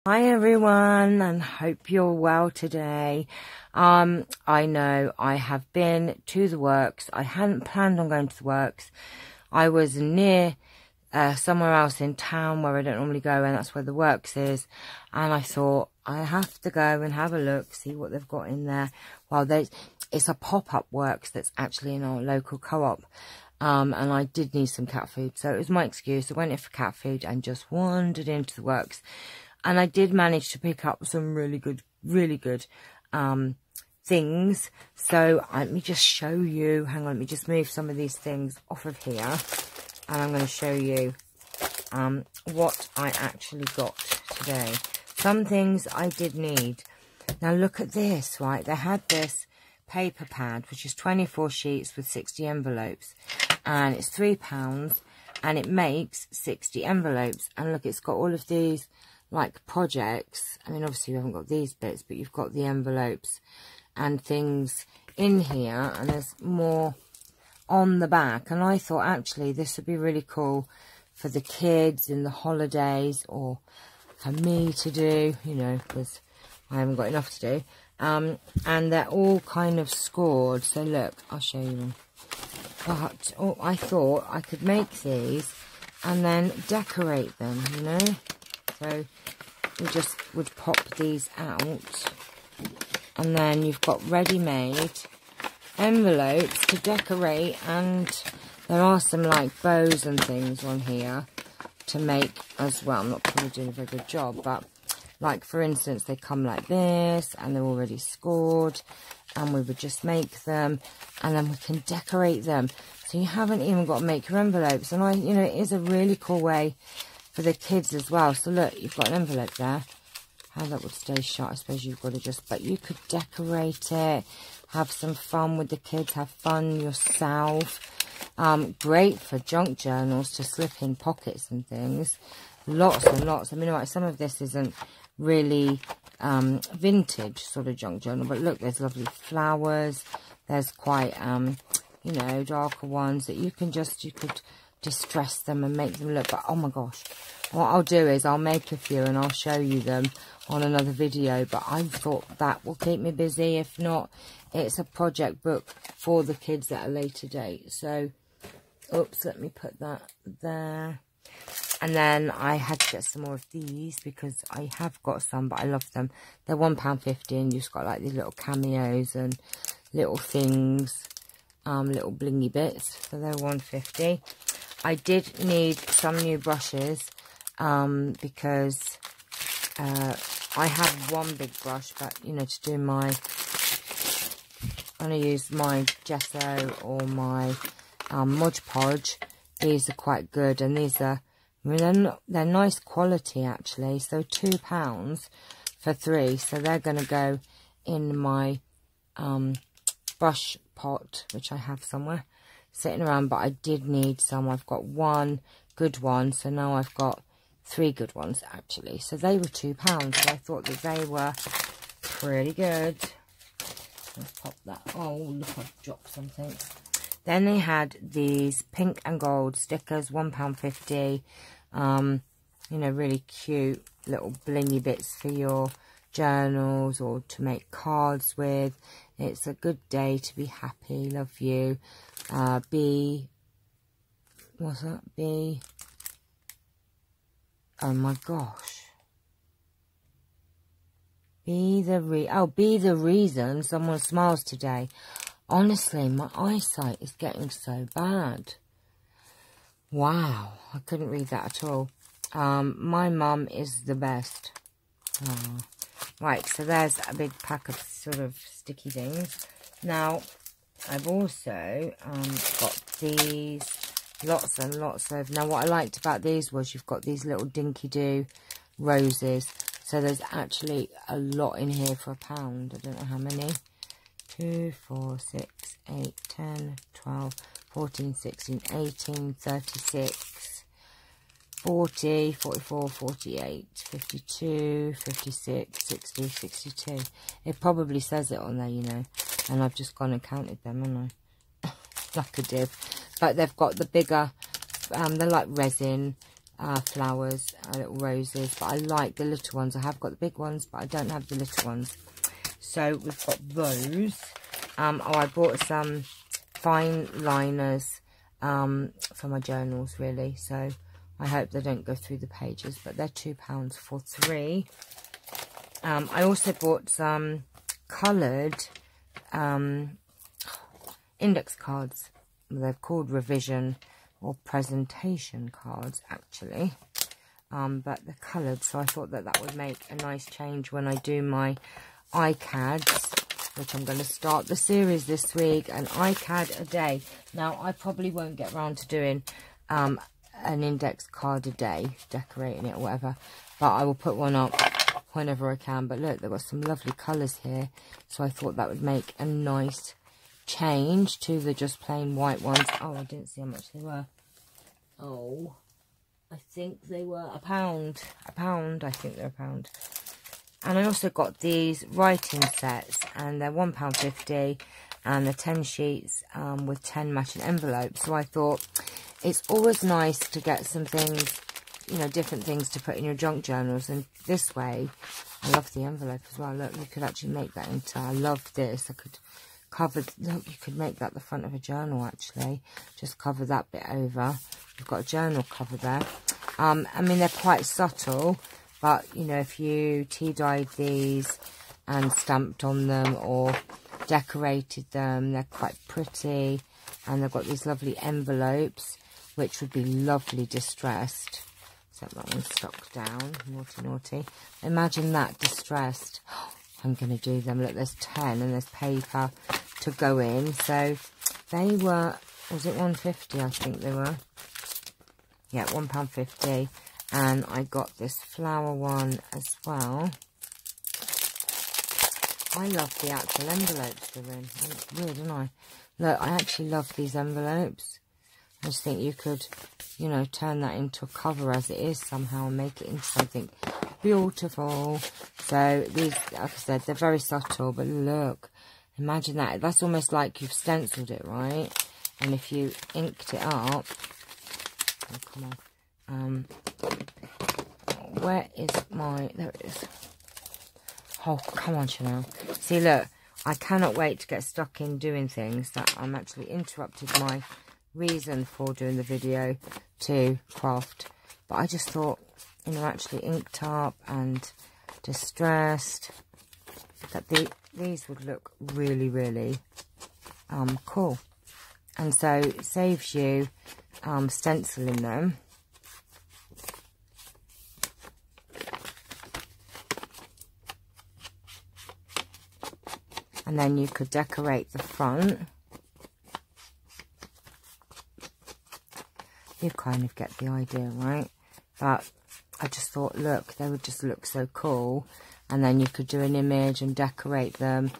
Hi everyone, and hope you're well today. I know I have been to the works. I hadn't planned on going to the works. I was near somewhere else in town where I don't normally go, and that's where the works is. And I thought I have to go and have a look, see what they've got in there. Well, it's a pop-up works that's actually in our local co-op. And I did need some cat food, so it was my excuse. I went in for cat food and just wandered into the works. And I did manage to pick up some really good things. So let me just show you. Hang on, let me just move some of these things off of here. And I'm going to show you what I actually got today. Some things I did need. Now look at this, right? They had this paper pad, which is 24 sheets with 60 envelopes. And it's £3. And it makes 60 envelopes. And look, it's got all of these like projects. I mean, obviously you haven't got these bits, but you've got the envelopes and things in here, and there's more on the back. And I thought actually this would be really cool for the kids in the holidays, or for me to do, you know, because I haven't got enough to do. And they're all kind of scored, so look, I'll show you them. But I thought I could make these and then decorate them, you know. So we just would pop these out, and then you've got ready-made envelopes to decorate, and there are some like bows and things on here to make as well. I'm not probably doing a very good job, but like for instance, they come like this and they're already scored, and we would just make them and then we can decorate them. So you haven't even got to make your envelopes, and you know, it is a really cool way for the kids as well. So look, you've got an envelope there. How that would stay shut, I suppose you've got to just, but you could decorate it, have some fun with the kids, have fun yourself. Great for junk journals to slip in pockets and things. Lots and lots. I mean, right, some of this isn't really vintage sort of junk journal, but look, there's lovely flowers. There's quite, you know, darker ones that you could distress them and make them look. But oh my gosh, what I'll do is I'll make a few and I'll show you them on another video. But I thought that will keep me busy. If not, it's a project book for the kids at a later date. So oops, let me put that there. And then I had to get some more of these because I have got some, but I love them. They're £1.50, and you've just got like these little cameos and little things, little blingy bits. So they're £1.50. I did need some new brushes because I have one big brush, but you know, to do my, I'm going to use my gesso or my Mod Podge. These are quite good, and these are, I mean, they're nice quality actually. So £2 for 3. So they're going to go in my brush pot, which I have somewhere sitting around. But I did need some. I've got one good one, so now I've got 3 good ones actually. So they were £2. So I thought that they were pretty good. Let's pop that. Oh look, I've dropped something. Then they had these pink and gold stickers, £1.50. You know, really cute little blingy bits for your journals or to make cards with. It's a good day to be happy. Love you. What's that? Oh my gosh. Be the reason someone smiles today. Honestly, my eyesight is getting so bad. Wow, I couldn't read that at all. My mum is the best. Oh. Right, so there's a big pack of sort of sticky things. Now, I've also got these, lots and lots of... Now, what I liked about these was you've got these little dinky-doo roses. So there's actually a lot in here for £1. I don't know how many. 2, 4, 6, 8, 10, 12, 14, 16, 18, 36, 40, 44, 48, 52, 56, 60, 62. It probably says it on there, you know. And I've just gone and counted them, haven't I? Like a div. But they've got the bigger, they're like resin flowers, little roses, but I like the little ones. I have got the big ones, but I don't have the little ones. So we've got those. I bought some fine liners for my journals, really, so I hope they don't go through the pages, but they're £2 for 3. I also bought some coloured index cards. They're called revision or presentation cards, actually, but they're coloured, so I thought that that would make a nice change when I do my iCads, which I'm going to start the series this week, an iCad a day. Now, I probably won't get around to doing an index card a day, decorating it or whatever, but I will put one up whenever I can. But look, they've got some lovely colours here, so I thought that would make a nice change to the just plain white ones. Oh, I didn't see how much they were. Oh, I think they were £1. £1, I think they're £1. And I also got these writing sets, and they're £1.50, and they're 10 sheets with 10 matching envelopes. So I thought it's always nice to get some things, you know, different things to put in your junk journals. And this way, I love the envelope as well. Look, you could actually make that into, I love this. I could cover, look, you could make that the front of a journal, actually. Just cover that bit over. You've got a journal cover there. I mean, they're quite subtle, but, you know, if you tea-dyed these and stamped on them or decorated them, they're quite pretty. And they've got these lovely envelopes, which would be lovely distressed. Except that one's stuck down. Naughty, naughty. Imagine that distressed. I'm going to do them. Look, there's 10 and there's paper to go in. So they were, was it £1.50? I think they were. Yeah, £1.50. And I got this flower one as well. I love the actual envelopes they're in. It's weird, isn't I? Look, I actually love these envelopes. I just think you could, you know, turn that into a cover as it is somehow and make it into something beautiful. So these, like I said, they're very subtle, but look, imagine that. That's almost like you've stenciled it, right? And if you inked it up, oh, come on. Where is my, there it is. Oh, come on, Channelle. See, look, I cannot wait to get stuck in doing things that I'm actually interrupted my reason for doing the video to craft. But I just thought, you know, actually inked up and distressed, that these would look really, really cool. And so it saves you stenciling them. And then you could decorate the front. You kind of get the idea, right? But I just thought, look, they would just look so cool. And then you could do an image and decorate them.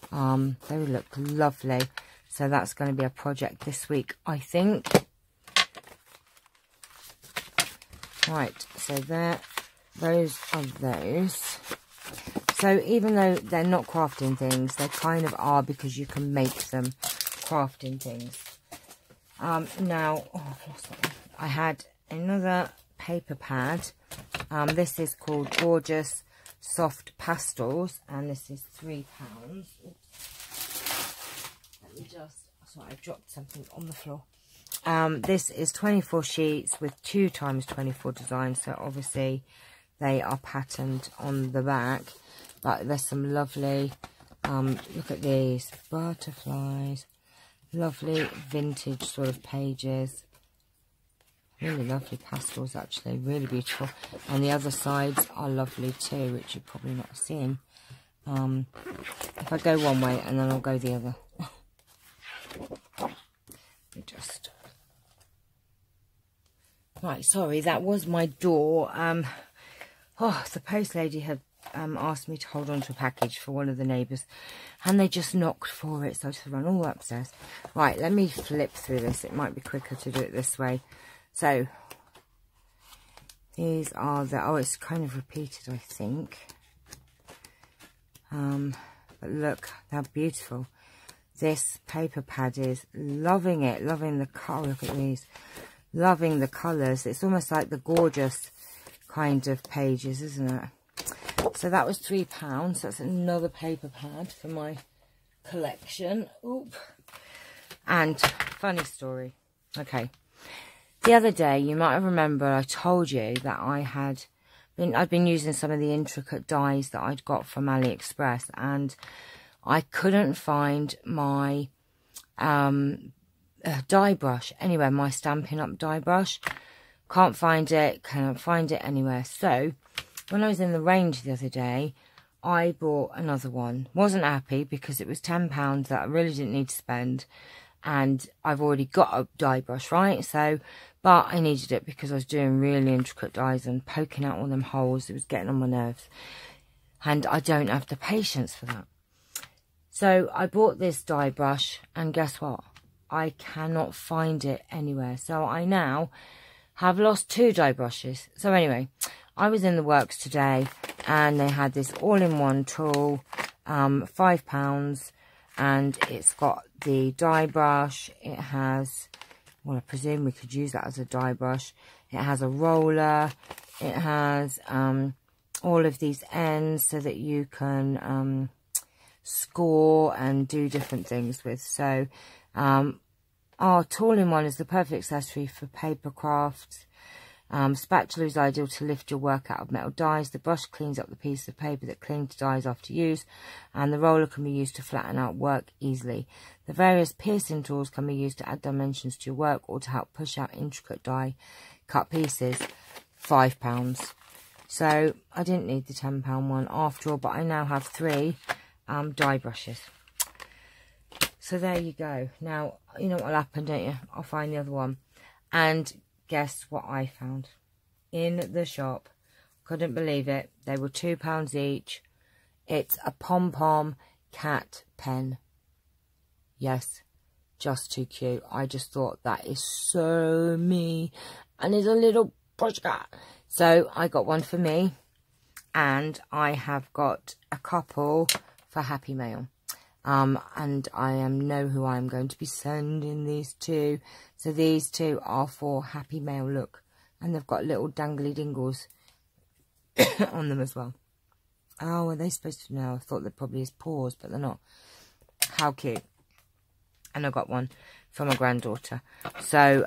They would look lovely. So that's going to be a project this week, I think. Right, so there, those are those. So even though they're not crafting things, they kind of are, because you can make them crafting things. Now, oh, I've lost that one. I had another paper pad. This is called Gorgeous Soft Pastels, and this is £3. Oops. Let me just, sorry, I dropped something on the floor. This is 24 sheets with 2 times 24 designs, so obviously they are patterned on the back. But there's some lovely, look at these, butterflies, lovely vintage sort of pages. Really lovely pastels, actually, really beautiful. And the other sides are lovely too, which you've probably not seen. If I go one way and then I'll go the other. Let me just... Right, sorry, that was my door. Oh, the post lady had asked me to hold on to a package for one of the neighbours, and they just knocked for it, so I just run all upstairs. Right, let me flip through this. It might be quicker to do it this way. So these are the, oh, it's kind of repeated, I think. But look how beautiful this paper pad is. Loving it, loving the colour. Look at these. loving the colours. It's almost like the Gorgeous kind of pages, isn't it? So that was £3. That's another paper pad for my collection. Oop. And funny story. Okay. The other day, you might have remembered I told you that I'd been using some of the intricate dies that I'd got from AliExpress, and I couldn't find my die brush anywhere, my Stampin' Up die brush. Can't find it, cannot find it anywhere. So when I was in the range the other day, I bought another one. Wasn't happy because it was £10 that I really didn't need to spend, and I've already got a die brush, right? So, but I needed it because I was doing really intricate dies and poking out all them holes. It was getting on my nerves, and I don't have the patience for that. So I bought this die brush, and guess what? I cannot find it anywhere. So I now have lost 2 die brushes. So anyway, I was in the works today, and they had this all-in-one tool, £5, and it's got the die brush. It has, well, I presume we could use that as a die brush. It has a roller. It has all of these ends so that you can score and do different things with. So our tool-in-one is the perfect accessory for paper crafts. Spatula is ideal to lift your work out of metal dies. The brush cleans up the pieces of paper that cling to dies after use, and the roller can be used to flatten out work easily. The various piercing tools can be used to add dimensions to your work or to help push out intricate die cut pieces. £5. So I didn't need the £10 one after all, but I now have 3 die brushes. So there you go. Now, you know what will happen, don't you? I'll find the other one. And guess what I found in the shop? Couldn't believe it. They were £2 each. It's a pom-pom cat pen. Yes, just too cute. I just thought that is so me. And it's a little brush cat. So I got one for me, and I have got a couple for Happy Mail. And I know who I'm going to be sending these to. So these 2 are for Happy Mail, look. And they've got little dangly dingles on them as well. Oh, are they supposed to know? I thought they're probably his paws, but they're not. How cute. And I got one for my granddaughter. So,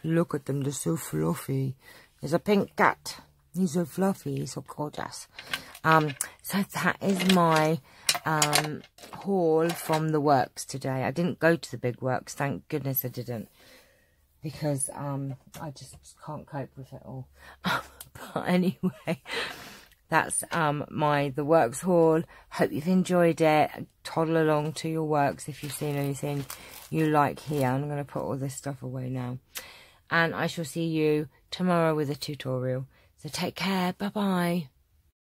look at them. They're so fluffy. There's a pink cat. He's so fluffy. He's so gorgeous. So that is my haul from the works today. I didn't go to the big works, thank goodness I didn't, because I just can't cope with it all. But anyway, that's the works haul. Hope you've enjoyed it. Toddle along to your works if you've seen anything you like here. I'm going to put all this stuff away now, and I shall see you tomorrow with a tutorial. So take care. Bye bye.